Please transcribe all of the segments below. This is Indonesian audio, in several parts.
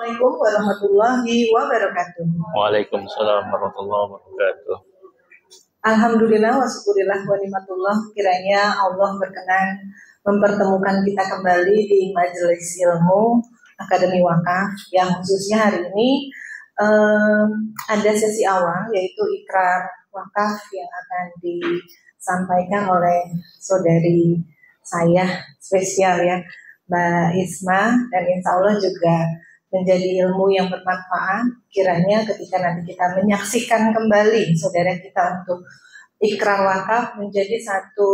Assalamualaikum warahmatullahi wabarakatuh. Waalaikumsalam warahmatullahi wabarakatuh. Alhamdulillah wa syukurillah wa nikmatullah, kiranya Allah berkenan mempertemukan kita kembali di Majelis Ilmu Akademi Wakaf yang khususnya hari ini ada sesi awal yaitu ikrar wakaf yang akan disampaikan oleh saudari saya spesial ya, Mbak Isma, dan insya Allah juga menjadi ilmu yang bermanfaat kiranya ketika nanti kita menyaksikan kembali saudara kita untuk ikrar wakaf menjadi satu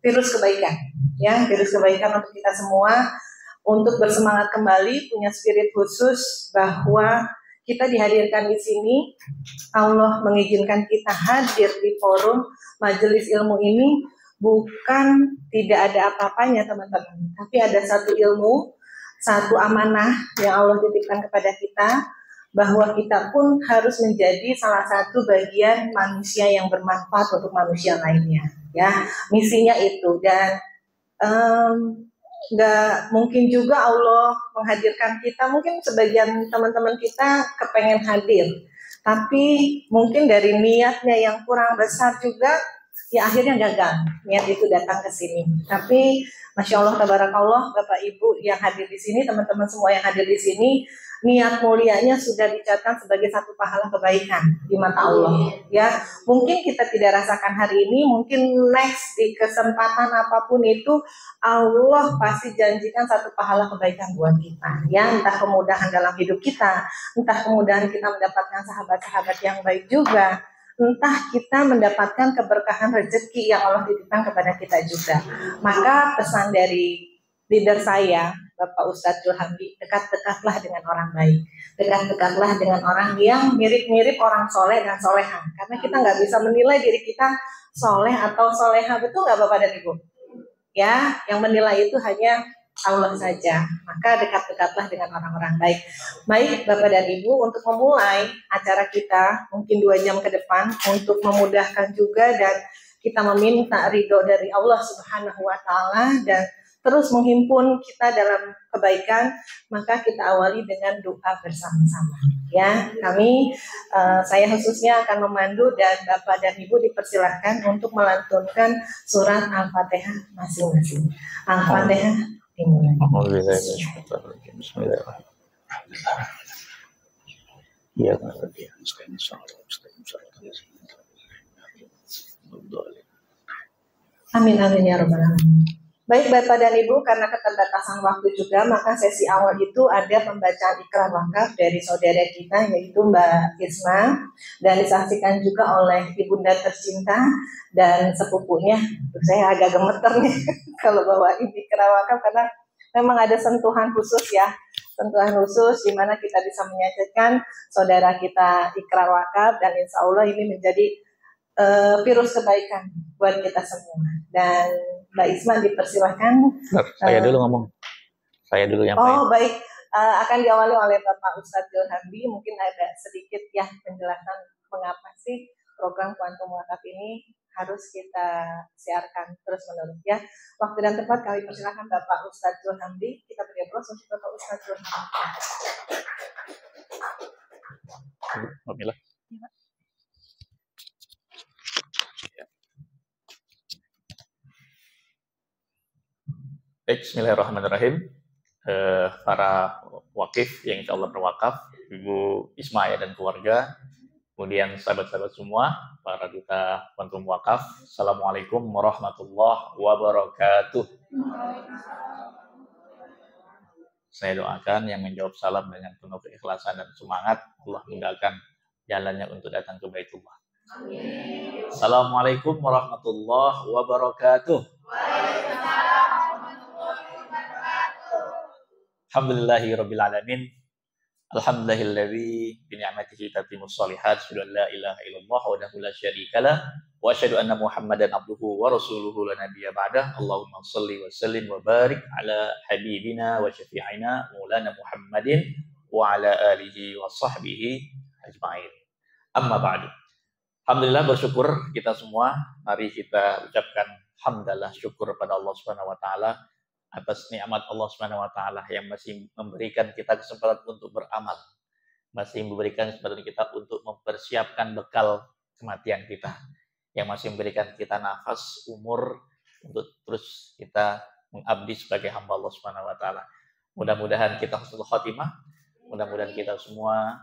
virus kebaikan ya, virus kebaikan untuk kita semua untuk bersemangat kembali, punya spirit khusus bahwa kita dihadirkan di sini, Allah mengizinkan kita hadir di forum majelis ilmu ini bukan tidak ada apa-apanya teman-teman, tapi ada satu ilmu, satu amanah yang Allah titipkan kepada kita, bahwa kita pun harus menjadi salah satu bagian manusia yang bermanfaat untuk manusia lainnya ya, misinya itu. Dan nggak mungkin juga Allah menghadirkan kita, mungkin sebagian teman-teman kita kepengen hadir, tapi mungkin dari niatnya yang kurang besar juga ya akhirnya gagal niat itu datang ke sini. Tapi Masya Allah, tabarakallah, Bapak Ibu yang hadir di sini, teman-teman semua yang hadir di sini, niat mulianya sudah dicatat sebagai satu pahala kebaikan di mata Allah. Ya, mungkin kita tidak rasakan hari ini, mungkin next di kesempatan apapun itu Allah pasti janjikan satu pahala kebaikan buat kita. Ya, entah kemudahan dalam hidup kita, entah kemudahan kita mendapatkan sahabat-sahabat yang baik juga, entah kita mendapatkan keberkahan rezeki yang Allah titipkan kepada kita juga. Maka pesan dari leader saya, Bapak Ustadz Julhamdi, dekat-dekatlah dengan orang baik, dekat-dekatlah dengan orang yang mirip-mirip orang soleh dan soleha. Karena kita nggak bisa menilai diri kita soleh atau soleha, betul nggak Bapak dan Ibu? Ya, yang menilai itu hanya Allah saja. Maka dekat-dekatlah dengan orang-orang baik. Baik Bapak dan Ibu, untuk memulai acara kita mungkin 2 jam ke depan untuk memudahkan juga dan kita meminta ridho dari Allah Subhanahu wa Ta'ala dan terus menghimpun kita dalam kebaikan, maka kita awali dengan doa bersama-sama. Ya, saya khususnya akan memandu dan Bapak dan Ibu dipersilahkan untuk melantunkan surat Al-Fatihah masing-masing. Al-Fatihah. Amin amin ya rabbal alamin. Baik Bapak dan Ibu, karena keterbatasan waktu juga, maka sesi awal itu ada pembacaan ikrar wakaf dari saudara kita yaitu Mbak Isma, dan disaksikan juga oleh ibunda tercinta dan sepupunya. Saya agak gemeter nih kalau bawain ikrar wakaf karena memang ada sentuhan khusus ya, sentuhan khusus di mana kita bisa menyaksikan saudara kita ikrar wakaf, dan insya Allah ini menjadi virus kebaikan buat kita semua. Dan Mbak Isma dipersilahkan. Saya dulu ngomong. Saya dulu yang Oh baik, akan diawali oleh Bapak Ustadz Julhamdi. Mungkin ada sedikit ya penjelasan mengapa sih program Kuantum Wakaf ini harus kita siarkan terus menerus ya. Waktu dan tempat kami persilahkan Bapak Ustadz Julhamdi. Kita beri aplaus untuk Bapak Ustadz Julhamdi. Alhamdulillah. Bismillahirrahmanirrahim. Para wakif yang insya Allah berwakaf, Ibu Isma dan keluarga, kemudian sahabat-sahabat semua, para duta Kuantum Wakaf, Assalamualaikum warahmatullahi wabarakatuh. Saya doakan yang menjawab salam dengan penuh keikhlasan dan semangat, Allah mudahkan jalannya untuk datang ke Baitullah. Amin. Assalamualaikum warahmatullahi wabarakatuh. Alhamdulillahirabbil alamin. Alhamdulillahilladzi bi ni'matihi tatimmus shalihat. Asyhadu an la ilaha illallah wahdahu la syarikalah wa asyhadu anna Muhammadan abduhu wa rasuluhu la nabiyya ba'dah. Allahumma shalli wa sallim wa barik ala habibina wa syafi'ina maulana Muhammadin wa ala alihi wa sahbihi ajma'in. Amma ba'du. Alhamdulillah, bersyukur kita semua. Mari kita ucapkan hamdalah, syukur pada Allah Subhanahu wa taala atas nikmat Allah Subhanahu wa taala yang masih memberikan kita kesempatan untuk beramal, masih memberikan kesempatan kita untuk mempersiapkan bekal kematian kita, yang masih memberikan kita nafas, umur untuk terus kita mengabdi sebagai hamba Allah Subhanahu wa taala. Mudah-mudahan kita husnul khotimah, mudah-mudahan kita semua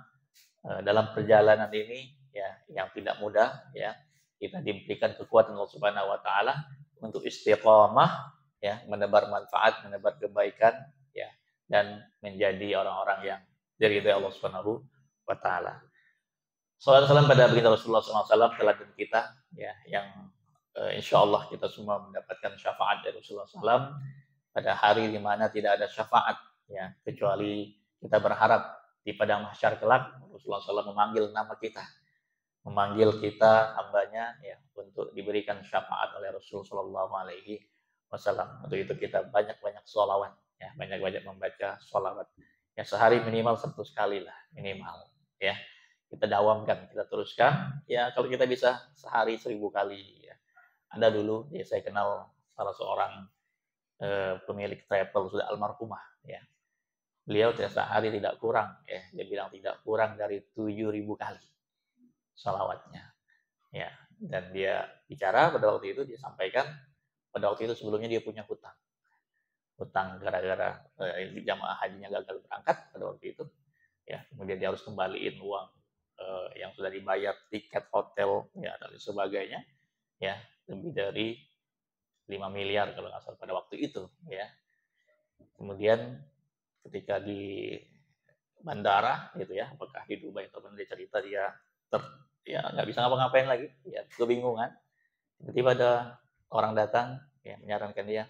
dalam perjalanan ini ya yang tidak mudah ya, kita diberikan kekuatan Allah Subhanahu wa taala untuk istiqamah ya, menebar manfaat, menebar kebaikan ya, dan menjadi orang-orang yang diridhai Allah Subhanahu wa taala. Sallallahu salam pada baginda Rasulullah SAW, teladan kita ya, yang insya Allah kita semua mendapatkan syafaat dari Rasulullah SAW pada hari di mana tidak ada syafaat ya, kecuali kita berharap di padang mahsyar kelak Rasulullah SAW memanggil nama kita, memanggil kita hambanya ya, untuk diberikan syafaat oleh Rasulullah SAW. Untuk itu kita banyak-banyak sholawat ya, banyak-banyak membaca sholawat ya, sehari minimal 100 kali lah minimal ya. Kita dawamkan, kita teruskan ya, kalau kita bisa sehari 1000 kali ya. Ada dulu ya, saya kenal salah seorang pemilik travel sudah almarhumah ya, beliau sehari tidak kurang ya, dia bilang tidak kurang dari 7000 kali sholawatnya ya. Dan dia bicara pada waktu itu, dia sampaikan pada waktu itu sebelumnya dia punya hutang gara-gara jamaah hajinya gagal berangkat pada waktu itu ya, kemudian dia harus kembaliin uang yang sudah dibayar, tiket hotel ya dan sebagainya ya, lebih dari 5 miliar kalau nggak salah pada waktu itu ya. Kemudian ketika di bandara gitu ya, apakah di Dubai atau dia cerita dia ya nggak bisa ngapa-ngapain lagi ya, kebingungan. Tiba-tiba ada orang datang ya, menyarankan dia,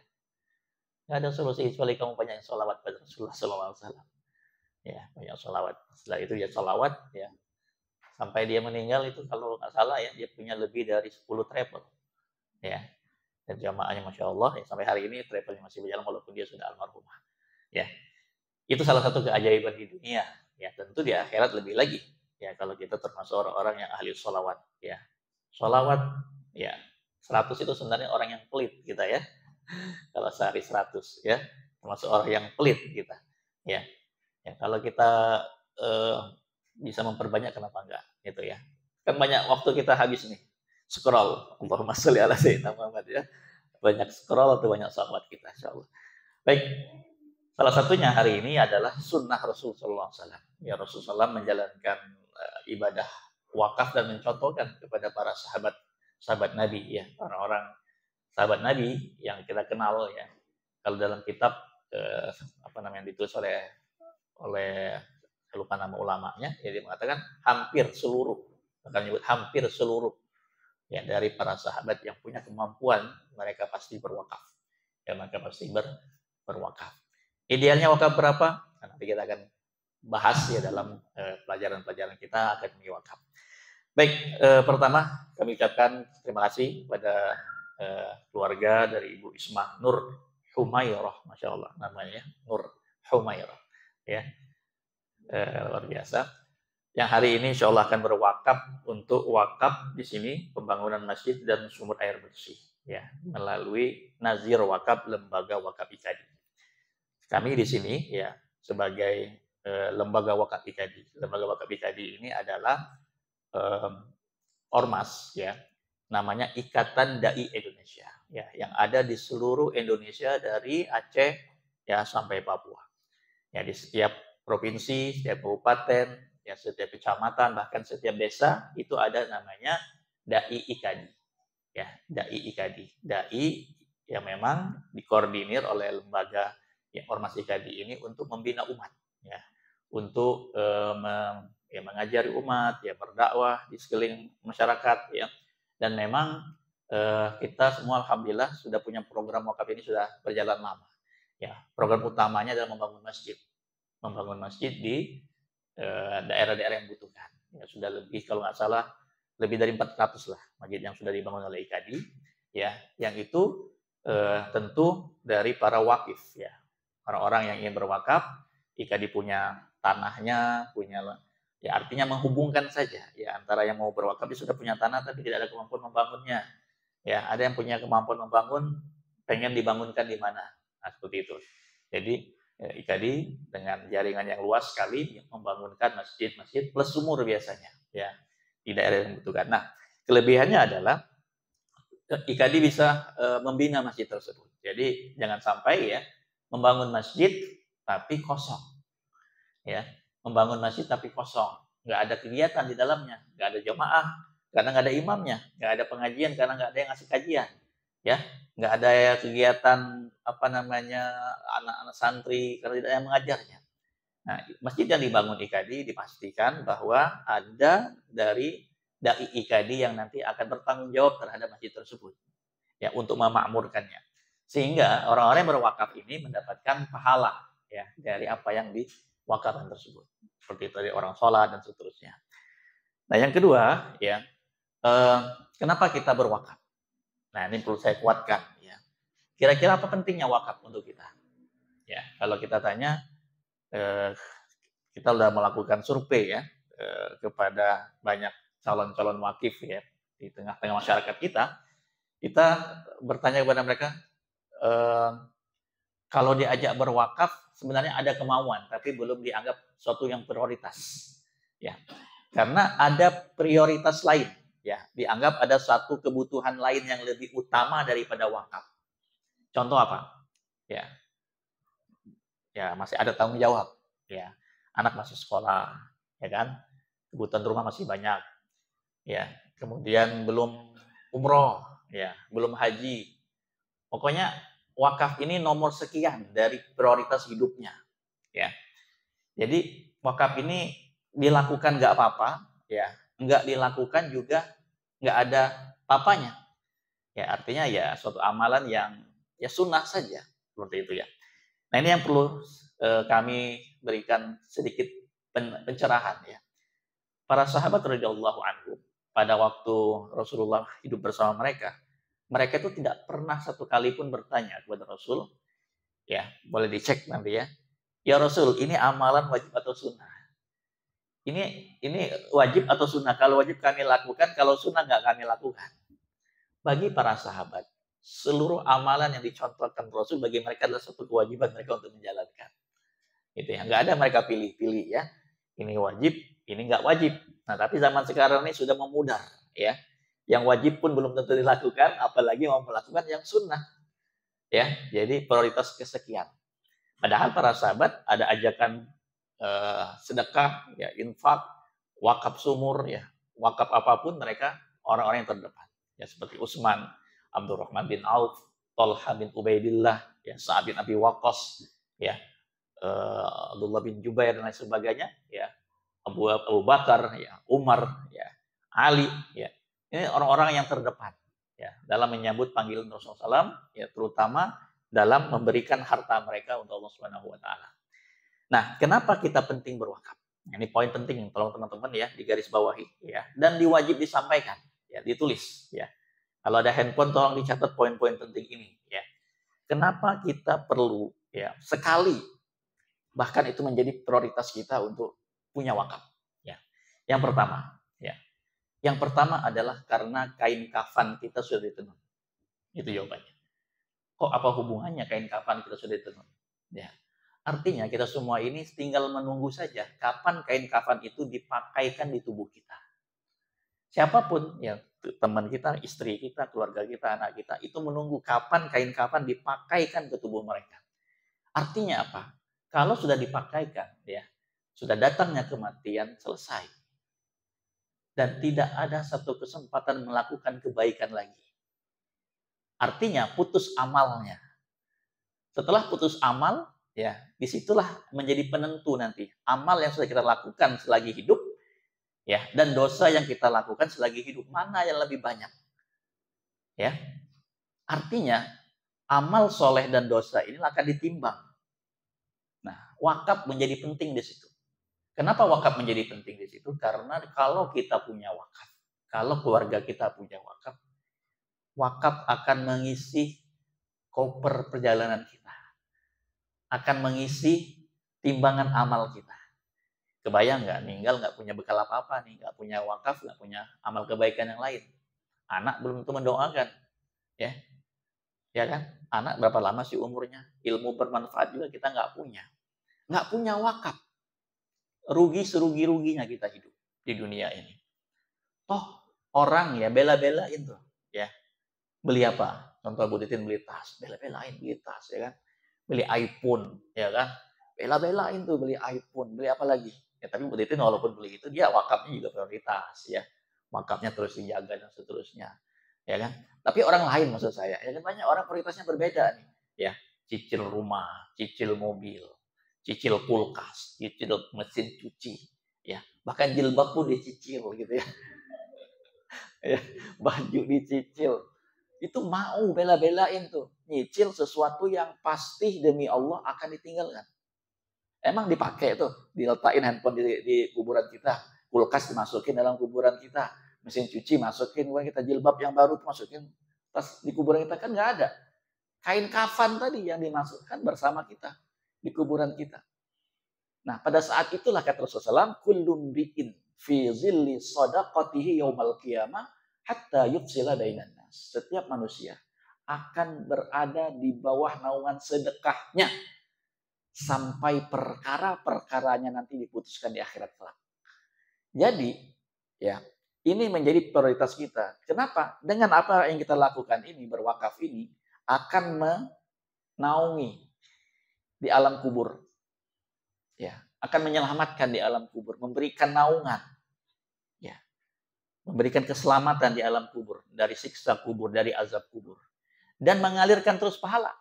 nggak ada solusi kecuali kamu banyak sholawat pada Rasulullah SAW ya, banyak sholawat. Setelah itu dia sholawat ya, sampai dia meninggal itu kalau nggak salah ya, dia punya lebih dari 10 travel ya, dan jamaahnya Masya Allah ya, sampai hari ini travelnya masih berjalan walaupun dia sudah almarhumah ya. Itu salah satu keajaiban di dunia ya, tentu di akhirat lebih lagi ya, kalau kita termasuk orang-orang yang ahli sholawat ya. Sholawat ya 100 itu sebenarnya orang yang pelit kita ya, kalau sehari 100 ya, termasuk orang yang pelit kita ya. Ya kalau kita bisa memperbanyak, kenapa enggak gitu ya, kan banyak waktu kita habis nih scroll, Allahumma sholli ala sayyidina Muhammad ya, banyak scroll atau banyak sahabat kita insyaallah. Baik, salah satunya hari ini adalah sunnah Rasulullah SAW ya. Rasulullah SAW menjalankan ibadah wakaf dan mencontohkan kepada para sahabat Nabi ya, orang-orang sahabat Nabi yang kita kenal ya. Kalau dalam kitab apa namanya ditulis oleh saya lupa nama ulamanya ya, dia mengatakan hampir seluruh, bahkan menyebut hampir seluruh ya dari para sahabat yang punya kemampuan, mereka pasti berwakaf ya, mereka pasti berwakaf. Idealnya wakaf berapa? Nah, nanti kita akan bahas ya dalam pelajaran-pelajaran kita akademi wakaf. Baik, pertama kami ucapkan terima kasih pada keluarga dari Ibu Ismah Nur Humairah, Masya Allah namanya Nur Humairah ya, luar biasa, yang hari ini insya Allah akan berwakaf untuk wakaf di sini pembangunan masjid dan sumber air bersih ya, melalui Nazir Wakaf Lembaga Wakaf IKADI. Kami di sini ya sebagai lembaga wakaf IKADI. Lembaga wakaf IKADI ini adalah ormas ya, namanya Ikatan Dai Indonesia ya, yang ada di seluruh Indonesia dari Aceh ya sampai Papua ya, di setiap provinsi, setiap kabupaten ya, setiap kecamatan, bahkan setiap desa itu ada namanya Dai IKADI ya, Dai IKADI. Dai yang memang dikoordinir oleh lembaga ya, ormas IKADI ini untuk membina umat ya, untuk mengajari umat ya, berdakwah di sekeliling masyarakat ya. Dan memang kita semua alhamdulillah sudah punya program wakaf ini sudah berjalan lama ya. Program utamanya adalah membangun masjid di daerah-daerah yang membutuhkan ya. Sudah lebih, kalau nggak salah lebih dari 400 lah masjid yang sudah dibangun oleh IKADI ya, yang itu tentu dari para wakif ya, orang-orang yang ingin berwakaf. IKADI punya tanahnya, punya ya, artinya menghubungkan saja ya antara yang mau berwakaf, dia sudah punya tanah tapi tidak ada kemampuan membangunnya ya, ada yang punya kemampuan membangun, pengen dibangunkan di mana, Nah, seperti itu. Jadi IKADI dengan jaringan yang luas sekali membangunkan masjid-masjid plus sumur biasanya, ya, di daerah yang membutuhkan. Nah, kelebihannya adalah IKADI bisa membina masjid tersebut. Jadi jangan sampai ya membangun masjid tapi kosong, ya, membangun masjid tapi kosong, nggak ada kegiatan di dalamnya, nggak ada jamaah karena nggak ada imamnya, nggak ada pengajian karena nggak ada yang ngasih kajian, ya, nggak ada kegiatan apa namanya anak-anak santri karena tidak ada yang mengajarnya. Nah, masjid yang dibangun IKADI dipastikan bahwa ada dari dai IKADI yang nanti akan bertanggung jawab terhadap masjid tersebut, ya, untuk memakmurkannya. Sehingga orang-orang yang berwakaf ini mendapatkan pahala, ya, dari apa yang diwakafkan tersebut. Seperti itu dari orang sholat dan seterusnya. Nah, yang kedua, ya, kenapa kita berwakaf? Nah, ini perlu saya kuatkan, ya. Kira-kira apa pentingnya wakaf untuk kita? Ya, kalau kita tanya, kita sudah melakukan survei ya kepada banyak calon-calon wakif ya di tengah-tengah masyarakat kita bertanya kepada mereka, kalau diajak berwakaf sebenarnya ada kemauan, tapi belum dianggap suatu yang prioritas, ya. Karena ada prioritas lain, ya. Dianggap ada satu kebutuhan lain yang lebih utama daripada wakaf. Contoh apa? Ya, masih ada tanggung jawab, ya. Anak masih sekolah, ya kan? Kebutuhan rumah masih banyak, ya. Kemudian belum umroh, ya, belum haji. Pokoknya wakaf ini nomor sekian dari prioritas hidupnya, ya. Jadi wakaf ini dilakukan nggak apa-apa, ya, nggak dilakukan juga nggak ada papanya, ya. Artinya ya suatu amalan yang ya sunnah saja, seperti itu ya. Nah, ini yang perlu kami berikan sedikit pencerahan ya. Para sahabat radhiyallahu anhu pada waktu Rasulullah hidup bersama mereka itu tidak pernah satu kali pun bertanya kepada Rasul, ya, boleh dicek nanti ya. Ya Rasul, ini amalan wajib atau sunnah? Ini wajib atau sunnah? Kalau wajib kami lakukan, kalau sunnah nggak kami lakukan. Bagi para sahabat, seluruh amalan yang dicontohkan Rasul bagi mereka adalah satu kewajiban mereka untuk menjalankan. Gitu ya, nggak ada mereka pilih-pilih ya. Ini wajib, ini nggak wajib. Nah, tapi zaman sekarang ini sudah memudar ya. Yang wajib pun belum tentu dilakukan, apalagi mau melakukan yang sunnah. Ya, jadi prioritas kesekian. Padahal para sahabat ada ajakan sedekah, ya, infak, wakaf sumur, ya, wakaf apapun mereka orang-orang yang terdepan. Ya, seperti Utsman, Abdurrahman bin Auf, Thalha bin Ubaidillah, ya, Sa'ad bin Abi Waqqas, ya, Abdullah bin Jubair dan lain sebagainya, ya, Abu Bakar, ya, Umar, ya, Ali, ya. Ini orang-orang yang terdepan, ya, dalam menyambut panggilan Rasulullah SAW, ya, terutama dalam memberikan harta mereka untuk Allah Subhanahu Wa Taala. Nah, kenapa kita penting berwakaf? Nah, ini poin penting, tolong teman-teman ya digaris bawahi, ya, dan diwajib disampaikan, ya, ditulis, ya. Kalau ada handphone, tolong dicatat poin-poin penting ini, ya. Kenapa kita perlu, ya, sekali, bahkan itu menjadi prioritas kita untuk punya wakaf, ya. Yang pertama, ya, yang pertama adalah karena kain kafan kita sudah ditenun. Itu jawabannya. Kok apa hubungannya kain kafan kita sudah ditenun? Ya. Artinya kita semua ini tinggal menunggu saja kapan kain kafan itu dipakaikan di tubuh kita. Siapapun, ya, teman kita, istri kita, keluarga kita, anak kita, itu menunggu kapan kain kafan dipakaikan ke tubuh mereka. Artinya apa? Kalau sudah dipakaikan, ya, sudah datangnya kematian, selesai. Dan tidak ada satu kesempatan melakukan kebaikan lagi. Artinya putus amalnya. Setelah putus amal, ya, disitulah menjadi penentu nanti amal yang sudah kita lakukan selagi hidup, ya, dan dosa yang kita lakukan selagi hidup, mana yang lebih banyak, ya. Artinya amal soleh dan dosa ini akan ditimbang. Nah, wakaf menjadi penting di situ. Kenapa wakaf menjadi penting di situ? Karena kalau kita punya wakaf, kalau keluarga kita punya wakaf, wakaf akan mengisi koper perjalanan kita, akan mengisi timbangan amal kita. Kebayang nggak, meninggal nggak punya bekal apa-apa nih, nggak punya wakaf, nggak punya amal kebaikan yang lain. Anak belum tentu mendoakan, ya. Ya kan? Anak berapa lama sih umurnya? Ilmu bermanfaat juga kita nggak punya. Nggak punya wakaf. Rugi serugi-ruginya kita hidup di dunia ini. Toh orang ya bela-belain tuh. Ya. Beli apa? Contoh Bu Titin beli tas. Bela-belain beli tas ya kan. Beli iPhone ya kan. Bela-belain tuh beli iPhone. Beli apa lagi? Ya tapi Bu Titin walaupun beli itu dia wakafnya juga prioritas ya. Wakafnya terus dijaga dan seterusnya. Ya kan? Tapi orang lain maksud saya, ya kan banyak orang prioritasnya berbeda nih, ya. Cicil rumah, cicil mobil, cicil kulkas, cicil mesin cuci, ya. Bahkan jilbab pun dicicil gitu ya. Ya, baju dicicil. Itu mau bela-belain tuh, nyicil sesuatu yang pasti demi Allah akan ditinggalkan. Emang dipakai tuh, diletakin handphone di kuburan kita, kulkas dimasukin dalam kuburan kita, mesin cuci masukin, kita jilbab yang baru masukin pas di kuburan kita kan nggak ada. Kain kafan tadi yang dimasukkan bersama kita di kuburan kita. Nah, pada saat itulah kata Rasulullah SAW, kullum bi'in fi zilli sadaqatihi yaumal qiyamah hatta yufsila bainan nas. Setiap manusia akan berada di bawah naungan sedekahnya sampai perkara-perkaranya nanti diputuskan di akhirat kelak. Jadi, ya, ini menjadi prioritas kita. Kenapa? Dengan apa yang kita lakukan ini, berwakaf ini, akan menaungi di alam kubur. Ya, akan menyelamatkan di alam kubur, memberikan naungan. Ya, memberikan keselamatan di alam kubur, dari siksa kubur, dari azab kubur. Dan mengalirkan terus pahala.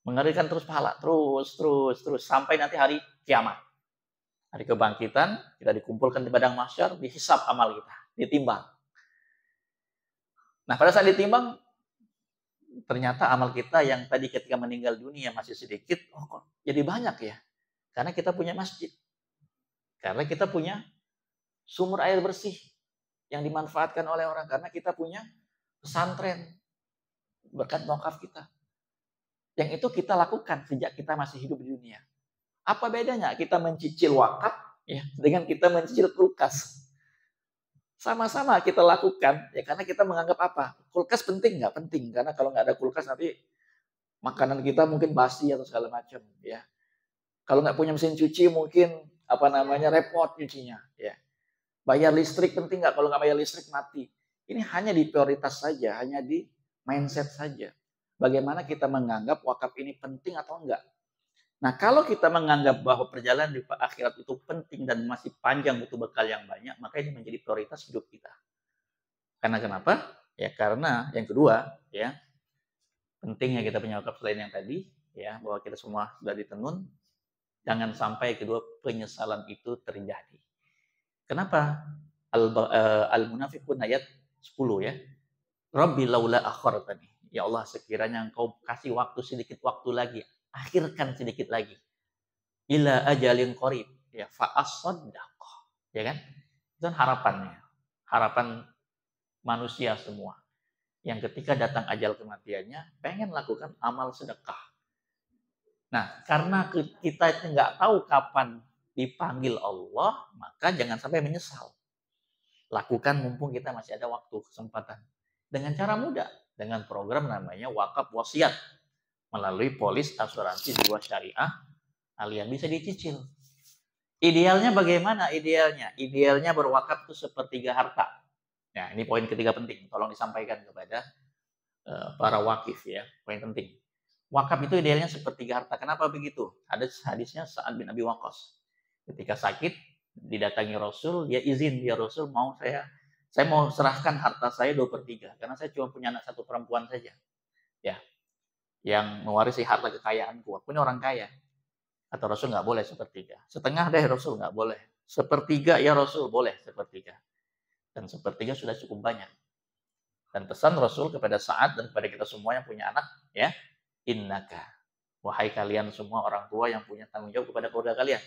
Mengalirkan terus pahala, terus sampai nanti hari kiamat. Hari kebangkitan, kita dikumpulkan di padang mahsyar, dihisab amal kita, ditimbang. Nah, pada saat ditimbang, ternyata amal kita yang tadi ketika meninggal dunia masih sedikit, oh kok jadi banyak ya? Karena kita punya masjid. Karena kita punya sumur air bersih yang dimanfaatkan oleh orang. Karena kita punya pesantren berkat wakaf kita. Yang itu kita lakukan sejak kita masih hidup di dunia. Apa bedanya kita mencicil wakaf ya dengan kita mencicil kulkas? Sama-sama kita lakukan ya karena kita menganggap apa? Kulkas penting nggak? Penting karena kalau nggak ada kulkas nanti makanan kita mungkin basi atau segala macam ya. Kalau nggak punya mesin cuci mungkin repot cucinya ya. Bayar listrik penting nggak? Kalau nggak bayar listrik mati. Ini hanya di prioritas saja, hanya di mindset saja. Bagaimana kita menganggap wakaf ini penting atau enggak? Nah, kalau kita menganggap bahwa perjalanan di akhirat itu penting dan masih panjang butuh bekal yang banyak, maka ini menjadi prioritas hidup kita. Karena kenapa? Ya karena yang kedua, ya pentingnya kita punya wakaf selain yang tadi, ya bahwa kita semua sudah ditenun, jangan sampai kedua penyesalan itu terjadi. Kenapa? Al-Munafiqun ayat 10 ya. Rabbi laula akhartani. Ya Allah, sekiranya Engkau kasih waktu sedikit waktu lagi, akhirkan sedikit lagi. Ila ajalin qarib, ya fa asaddaq. Ya kan? Itu kan harapannya. Harapan manusia semua. Yang ketika datang ajal kematiannya, pengen lakukan amal sedekah. Nah, karena kita nggak tahu kapan dipanggil Allah, maka jangan sampai menyesal. Lakukan mumpung kita masih ada waktu, kesempatan. Dengan cara mudah, dengan program namanya wakaf wasiat melalui polis asuransi jiwa syariah yang bisa dicicil. Idealnya bagaimana? Idealnya berwakaf itu sepertiga harta. Nah, ini poin ketiga penting. Tolong disampaikan kepada para wakif ya. Poin penting. Wakaf itu idealnya sepertiga harta. Kenapa begitu? Ada hadisnya Sa'ad bin Abi Waqqas. Ketika sakit, didatangi Rasul, dia izin, ya Rasul mau saya mau serahkan harta saya 2/3 karena saya cuma punya anak satu perempuan saja. Ya. Yang mewarisi harta kekayaanku. Aku ini orang kaya. Atau Rasul nggak boleh sepertiga. Setengah deh Rasul nggak boleh. Sepertiga ya Rasul boleh sepertiga. Dan sepertiga sudah cukup banyak. Dan pesan Rasul kepada Sa'ad dan kepada kita semua yang punya anak, ya, innaka, wahai kalian semua orang tua yang punya tanggung jawab kepada keluarga kalian,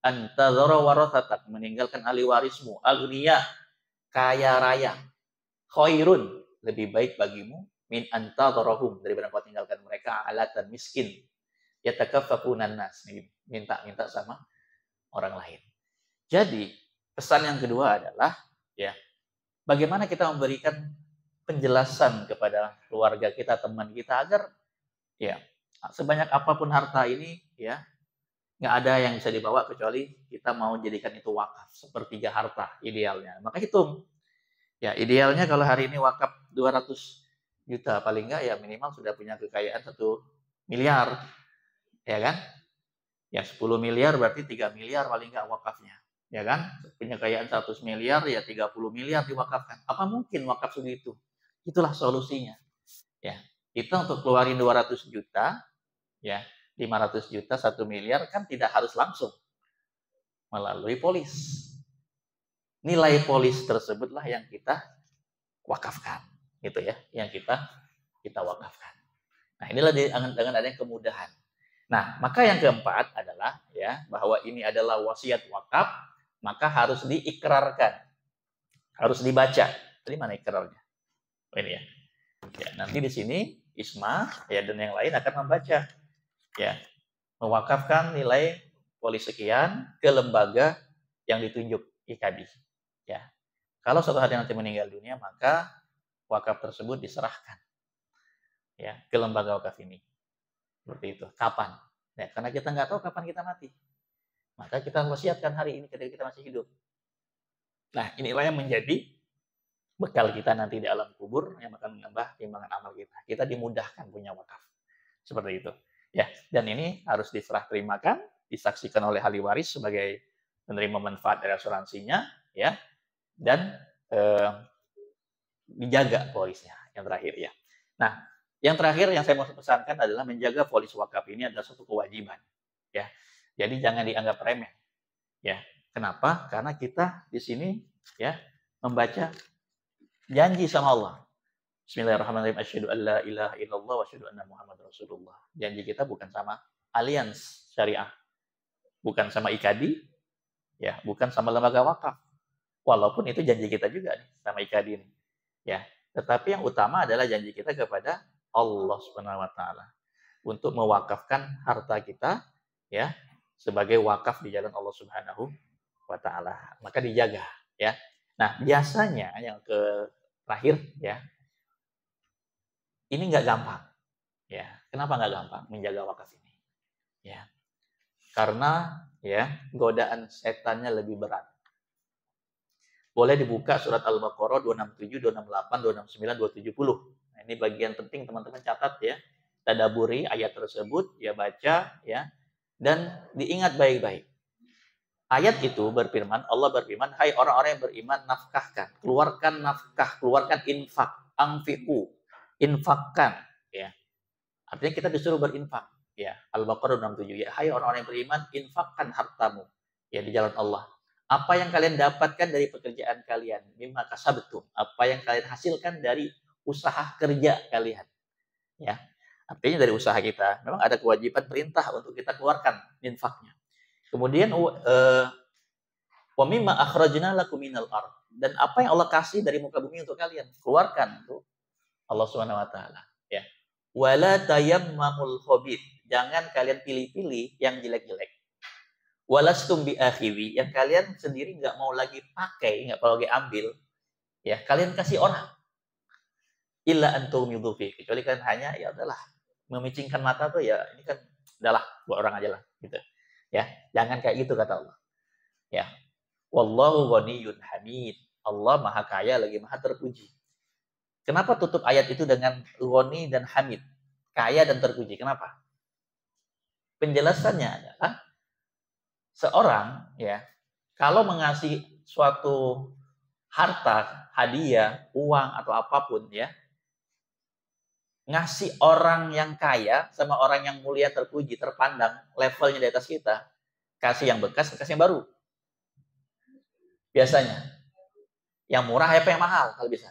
antadzara warathatak, meninggalkan ahli warismu, agniya, kaya raya, khairun, lebih baik bagimu, min antadzarahum, daripada kau tinggalkan mereka alatan miskin, yatakaffafunan nas, minta sama orang lain. Jadi pesan yang kedua adalah ya bagaimana kita memberikan penjelasan kepada keluarga kita, teman kita, agar ya sebanyak apapun harta ini ya nggak ada yang bisa dibawa kecuali kita mau jadikan itu wakaf, sepertiga harta idealnya. Maka hitung ya, idealnya kalau hari ini wakaf 200 juta, paling nggak ya minimal sudah punya kekayaan 1 miliar, ya kan? Ya 10 miliar berarti 3 miliar paling nggak wakafnya, ya kan? Punya kekayaan 100 miliar ya 30 miliar diwakafkan. Apa mungkin wakaf segitu? Itulah solusinya. Ya, kita untuk keluarin 200 juta, ya 500 juta, 1 miliar kan tidak harus langsung melalui polis. Nilai polis tersebutlah yang kita wakafkan, gitu ya, yang kita wakafkan. Nah, inilah dengan adanya kemudahan. Nah, maka yang keempat adalah ya bahwa ini adalah wasiat wakaf, maka harus diikrarkan, harus dibaca. Tadi mana ikrarnya? Oh, ini ya. Ya, nanti di sini Isma ya dan yang lain akan membaca, ya, mewakafkan nilai polis sekian ke lembaga yang ditunjuk IKADI. Ya, kalau suatu hari nanti meninggal dunia, maka wakaf tersebut diserahkan ya ke lembaga wakaf ini. Seperti itu. Kapan? Ya, karena kita nggak tahu kapan kita mati. Maka kita wasiatkan hari ini ketika kita masih hidup. Nah, inilah yang menjadi bekal kita nanti di alam kubur yang akan menambah timbangan amal kita. Kita dimudahkan punya wakaf. Seperti itu. Ya, dan ini harus diserah terimakan, disaksikan oleh ahli waris sebagai penerima manfaat dari asuransinya, ya. Dan dijaga polisnya yang terakhir ya. Nah, yang terakhir yang saya mau pesankan adalah menjaga polis wakaf ini adalah suatu kewajiban, ya. Jadi jangan dianggap remeh, ya. Kenapa? Karena kita di sini ya membaca janji sama Allah. Bismillahirrahmanirrahim. Asyhadu an la ilaha illallah wa asyhadu anna Muhammadar Rasulullah. Janji kita bukan sama alians syariah, bukan sama IKADI, ya, bukan sama lembaga wakaf. Walaupun itu janji kita juga nih sama IKADI ini, ya. Tetapi yang utama adalah janji kita kepada Allah Subhanahu wa taala untuk mewakafkan harta kita, ya, sebagai wakaf di jalan Allah Subhanahu wa taala. Maka dijaga, ya. Nah, biasanya yang terakhir ya, ini nggak gampang. Ya, kenapa nggak gampang menjaga wakaf ini? Ya, karena ya godaan setannya lebih berat. Boleh dibuka surat Al-Baqarah 267, 268, 269, 270. Nah, ini bagian penting teman-teman catat ya. Tadaburi ayat tersebut, ya baca ya, dan diingat baik-baik. Ayat itu berfirman, Allah berfirman, hai orang-orang yang beriman, nafkahkan, keluarkan nafkah, keluarkan infak, anfiqu, infakkan, ya. Artinya kita disuruh berinfak, ya. Al-Baqarah 67, ya, hai orang-orang yang beriman, infakkan hartamu, ya, di jalan Allah. Apa yang kalian dapatkan dari pekerjaan kalian, mimma kasabtum, apa yang kalian hasilkan dari usaha kerja kalian, ya. Artinya dari usaha kita, memang ada kewajiban perintah untuk kita keluarkan infaknya. Kemudian wa mimma akhrajna lakum minal ard, dan apa yang Allah kasih dari muka bumi untuk kalian, keluarkan untuk Allah Subhanahu wa taala, ya. Wala tayammamul khabith, jangan kalian pilih-pilih yang jelek-jelek. Walastum bi akhiri, yang kalian sendiri nggak mau lagi pakai, nggak mau lagi ambil, ya, kalian kasih orang. Illa antum yudhufi, kecuali kalian hanya ya adalah memicingkan mata tuh, ya ini kan adalah buat orang aja lah gitu. Ya, jangan kayak gitu kata Allah. Ya. Wallahu ghaniyyun hamid. Allah Maha Kaya lagi Maha terpuji. Kenapa tutup ayat itu dengan ghani dan hamid? Kaya dan terpuji. Kenapa? Penjelasannya adalah seorang ya kalau mengasih suatu harta, hadiah, uang atau apapun ya, ngasih orang yang kaya sama orang yang mulia, terpuji, terpandang, levelnya di atas kita, kasih yang bekas, kasih yang baru. Biasanya yang murah apa yang mahal kalau bisa.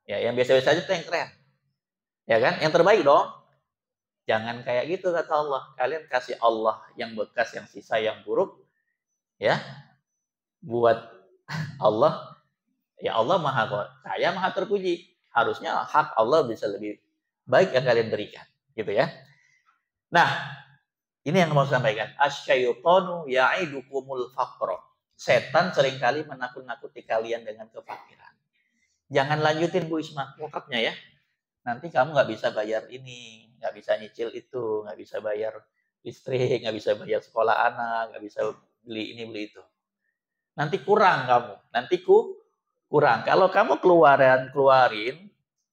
Ya, yang biasa-biasa aja itu yang keren. Ya kan? Yang terbaik dong. Jangan kayak gitu kata Allah. Kalian kasih Allah yang bekas, yang sisa, yang buruk. Ya. Buat Allah, ya Allah Maha Kaya, Maha terpuji. Harusnya hak Allah bisa lebih baik yang kalian berikan, gitu ya. Nah, ini yang mau saya sampaikan. Asyaitonu ya'idukumul faqra. Setan seringkali menakut-nakuti kalian dengan kefakiran. Jangan lanjutin Bu Isma wakafnya ya. Nanti kamu nggak bisa bayar ini, nggak bisa nyicil itu, nggak bisa bayar listrik, nggak bisa bayar sekolah anak, nggak bisa beli ini beli itu. Nanti kurang kamu, nanti kurang. Kalau kamu keluarin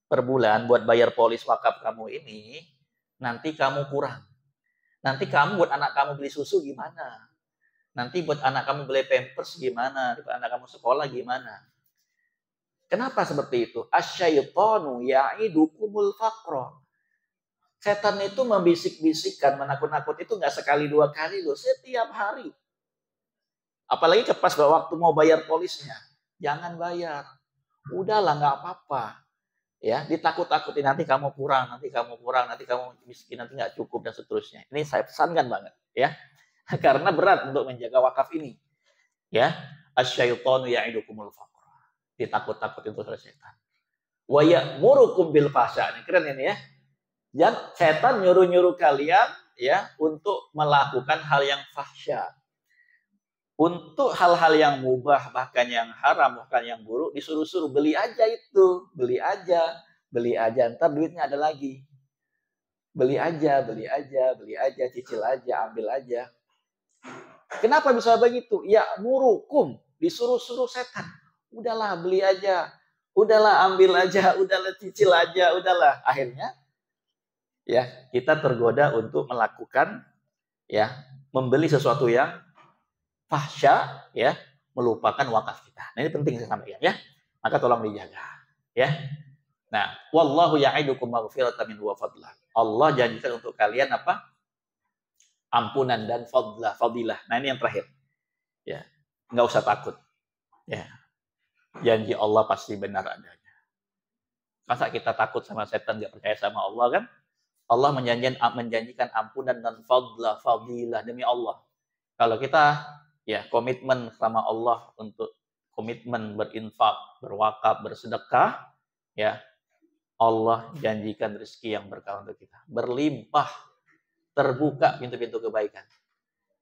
per bulan buat bayar polis wakaf kamu ini, nanti kamu kurang. Nanti kamu buat anak kamu beli susu gimana? Nanti buat anak kamu beli pampers gimana? Buat anak kamu sekolah gimana? Kenapa seperti itu? Asyaitonu ya'idukumul faqra. Setan itu membisik-bisikkan, menakut-nakut itu nggak sekali dua kali loh, setiap hari. Apalagi pas waktu mau bayar polisnya, jangan bayar. Udahlah nggak apa-apa. Ya, ditakut-takuti nanti kamu kurang, nanti kamu kurang, nanti kamu miskin, nanti nggak cukup dan seterusnya. Ini saya pesankan banget, ya. Karena berat untuk menjaga wakaf ini. Ya, asyaitonu ya'idukumul faqra. Ditakut-takutin terus oleh setan. Wa ya'murukum bil fahsya. Ini keren ini ya. Jangan setan nyuruh-nyuruh kalian ya untuk melakukan hal yang fahsya. Untuk hal-hal yang mubah, bahkan yang haram, bahkan yang buruk, disuruh-suruh beli aja itu, beli aja, ntar duitnya ada lagi. Beli aja, cicil aja, ambil aja. Kenapa bisa begitu? Ya murukum, disuruh-suruh setan. Udahlah beli aja, udahlah ambil aja, udahlah cicil aja, udahlah. Akhirnya ya kita tergoda untuk melakukan ya membeli sesuatu yang fahsya ya, melupakan wakaf kita. Nah, ini penting saya sampaikan ya. Maka tolong dijaga ya. Nah, wallahu ya'idukum maghfiratan min wa fadlah. Allah janjikan untuk kalian apa? Ampunan dan fadilah. Nah, ini yang terakhir. Ya. Enggak usah takut. Ya. Janji Allah pasti benar adanya. Masa kita takut sama setan, enggak percaya sama Allah kan? Allah menjanjikan ampunan dan fadilah demi Allah. Kalau kita ya komitmen sama Allah untuk komitmen berinfak, berwakaf, bersedekah, ya Allah janjikan rezeki yang berkah untuk kita, berlimpah, terbuka pintu-pintu kebaikan.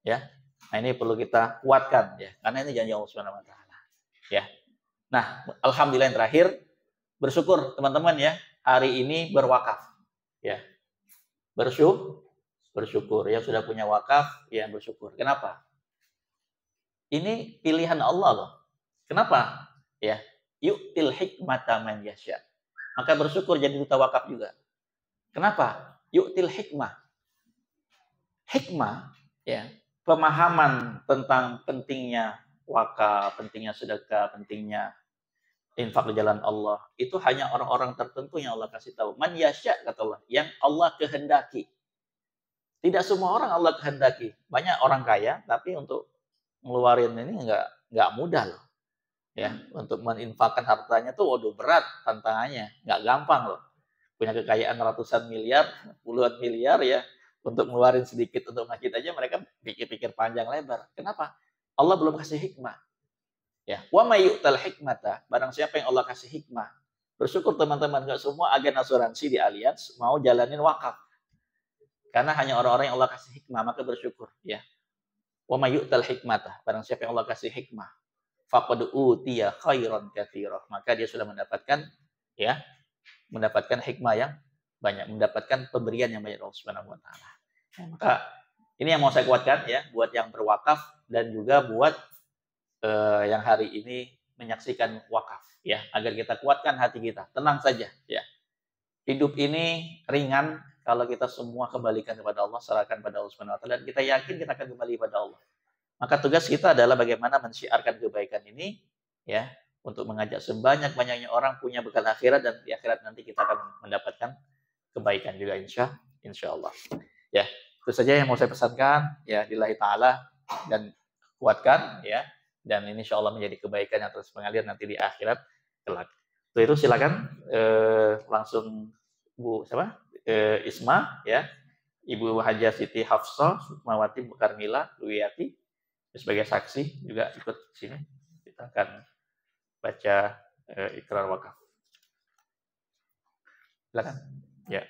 Ya, nah ini perlu kita kuatkan ya, karena ini janji Allah Subhanahu Wa Taala. Ya, nah alhamdulillah yang terakhir bersyukur teman-teman ya hari ini berwakaf. Ya, bersyukur ya sudah punya wakaf ya bersyukur. Kenapa? Ini pilihan Allah loh. Kenapa? Ya, yu'til hikmata man yasha. Maka bersyukur jadi duta wakaf juga. Kenapa? Yu'til hikmah. Hikmah, ya, pemahaman tentang pentingnya wakaf, pentingnya sedekah, pentingnya infak di jalan Allah. Itu hanya orang-orang tertentu yang Allah kasih tahu. Man yasha, kata Allah, yang Allah kehendaki. Tidak semua orang Allah kehendaki. Banyak orang kaya, tapi untuk ngeluarin ini nggak mudah loh. Ya, untuk meninfakkan hartanya tuh waduh berat tantangannya, nggak gampang loh. Punya kekayaan ratusan miliar, puluhan miliar ya, untuk ngeluarin sedikit untuk masjid aja mereka pikir-pikir panjang lebar. Kenapa? Allah belum kasih hikmah. Ya, wa may yu'tal hikmata, barang siapa yang Allah kasih hikmah. Bersyukur teman-teman, nggak semua agen asuransi di Allianz mau jalanin wakaf. Karena hanya orang-orang yang Allah kasih hikmah, maka bersyukur ya. Wa may yu'tal hikmata, barang siapa yang Allah kasih hikmah, faqad utiya khairan katsira, maka dia sudah mendapatkan ya, mendapatkan hikmah yang banyak, mendapatkan pemberian yang banyak Allah Subhanahu wa taala. Maka ini yang mau saya kuatkan ya buat yang berwakaf dan juga buat yang hari ini menyaksikan wakaf ya, agar kita kuatkan hati kita, tenang saja ya. Hidup ini ringan kalau kita semua kembalikan kepada Allah, serahkan pada Allah Subhanahu wa taala, dan kita yakin kita akan kembali kepada Allah. Maka tugas kita adalah bagaimana mensyiarkan kebaikan ini ya, untuk mengajak sebanyak-banyaknya orang punya bekal akhirat, dan di akhirat nanti kita akan mendapatkan kebaikan juga insya Allah. Ya, itu saja yang mau saya pesankan ya, lillahi taala, dan kuatkan ya, dan ini insya Allah menjadi kebaikan yang terus mengalir nanti di akhirat kelak. Itu silakan langsung Bu siapa? Isma ya, Ibu Hajah Siti Hafsah Sukmawati Bukarmila Luwiyati sebagai saksi juga ikut sini. Kita akan baca ikrar wakaf. Silakan. Ya.